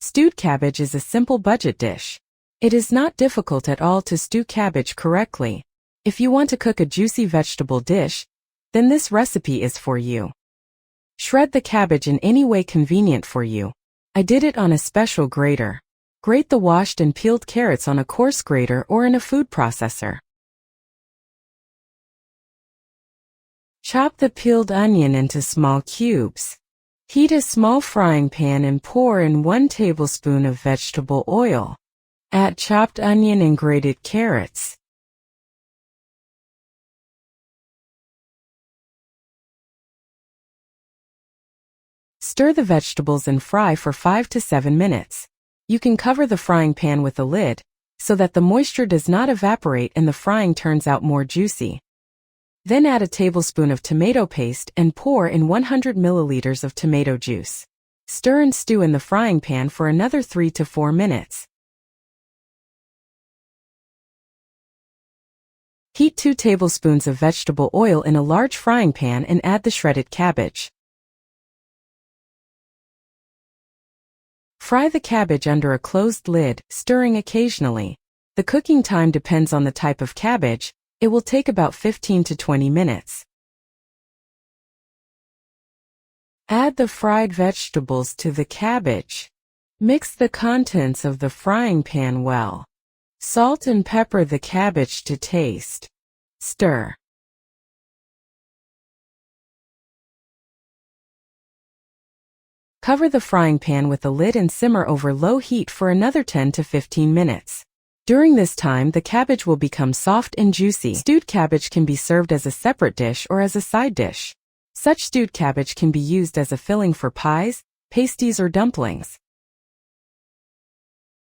Stewed cabbage is a simple budget dish. It is not difficult at all to stew cabbage correctly. If you want to cook a juicy vegetable dish, then this recipe is for you. Shred the cabbage in any way convenient for you. I did it on a special grater. Grate the washed and peeled carrots on a coarse grater or in a food processor. Chop the peeled onion into small cubes. Heat a small frying pan and pour in 1 tablespoon of vegetable oil. Add chopped onion and grated carrots. Stir the vegetables and fry for 5 to 7 minutes. You can cover the frying pan with a lid, so that the moisture does not evaporate and the frying turns out more juicy. Then add a tablespoon of tomato paste and pour in 100 milliliters of tomato juice. Stir and stew in the frying pan for another 3 to 4 minutes. Heat 2 tablespoons of vegetable oil in a large frying pan and add the shredded cabbage. Fry the cabbage under a closed lid, stirring occasionally. The cooking time depends on the type of cabbage. It will take about 15 to 20 minutes. Add the fried vegetables to the cabbage. Mix the contents of the frying pan well. Salt and pepper the cabbage to taste. Stir. Cover the frying pan with a lid and simmer over low heat for another 10 to 15 minutes. During this time, the cabbage will become soft and juicy. Stewed cabbage can be served as a separate dish or as a side dish. Such stewed cabbage can be used as a filling for pies, pasties, or dumplings.